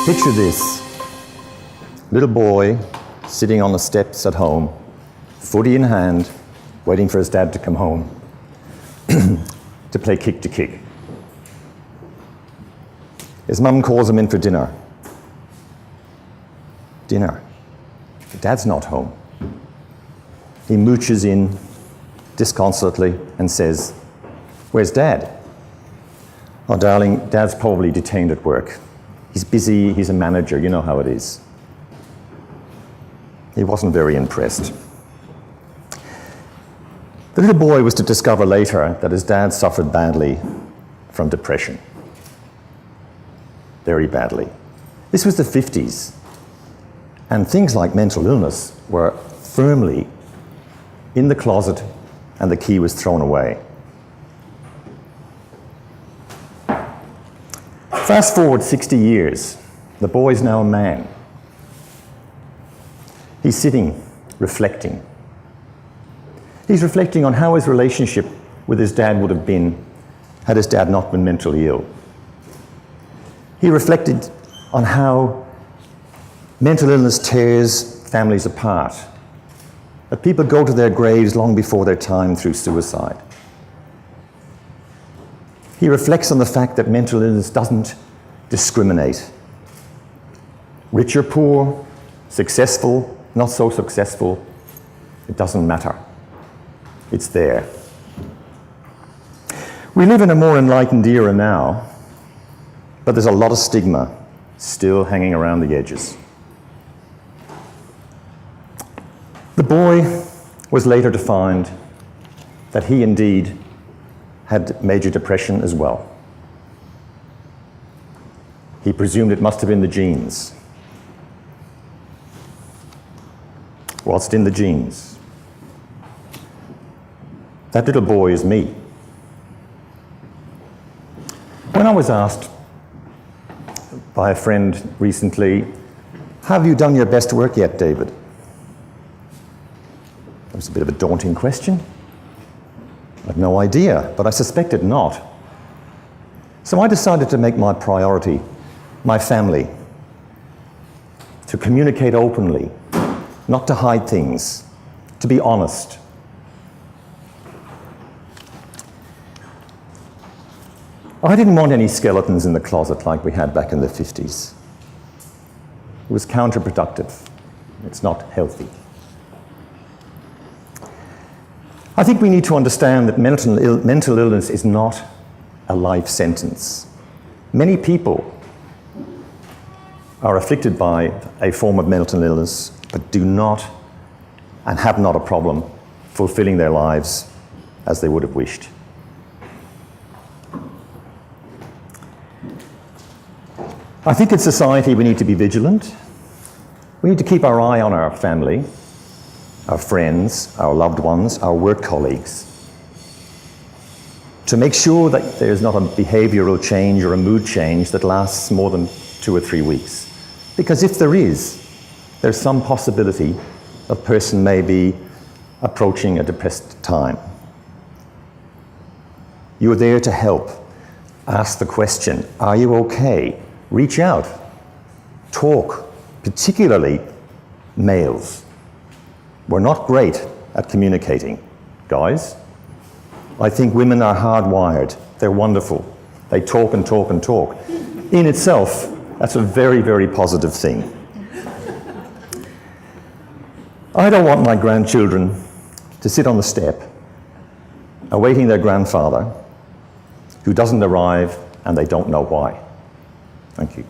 Picture this, little boy sitting on the steps at home, footy in hand, waiting for his dad to come home to play kick to kick. His mum calls him in for dinner. Dinner. Dad's not home. He mooches in disconsolately and says, "Where's Dad?" "Oh, darling, Dad's probably detained at work. He's busy, he's a manager, you know how it is." He wasn't very impressed. The little boy was to discover later that his dad suffered badly from depression. Very badly. This was the 50s, and things like mental illness were firmly in the closet and the key was thrown away. Fast forward 60 years, the boy's now a man. He's sitting, reflecting. He's reflecting on how his relationship with his dad would have been had his dad not been mentally ill. He reflected on how mental illness tears families apart, that people go to their graves long before their time through suicide. He reflects on the fact that mental illness doesn't discriminate. Rich or poor, successful, not so successful, it doesn't matter. It's there. We live in a more enlightened era now, but there's a lot of stigma still hanging around the edges. The boy was later to find that he indeed had major depression as well. He presumed it must have been the genes. What's in the genes? That little boy is me. When I was asked by a friend recently, "Have you done your best work yet, David?" That was a bit of a daunting question. I had no idea, but I suspected not. So I decided to make my priority my family, to communicate openly, not to hide things, to be honest. I didn't want any skeletons in the closet like we had back in the 50s. It was counterproductive. It's not healthy. I think we need to understand that mental illness is not a life sentence. Many people are afflicted by a form of mental illness, but do not and have not a problem fulfilling their lives as they would have wished. I think in society we need to be vigilant. We need to keep our eye on our family, our friends, our loved ones, our work colleagues, to make sure that there's not a behavioral change or a mood change that lasts more than 2 or 3 weeks. Because if there is, there's some possibility a person may be approaching a depressed time. You're there to help. Ask the question, are you okay? Reach out. Talk, particularly males. We're not great at communicating, guys. I think women are hardwired. They're wonderful. They talk and talk and talk. In itself, that's a very, very positive thing. I don't want my grandchildren to sit on the step awaiting their grandfather who doesn't arrive and they don't know why. Thank you.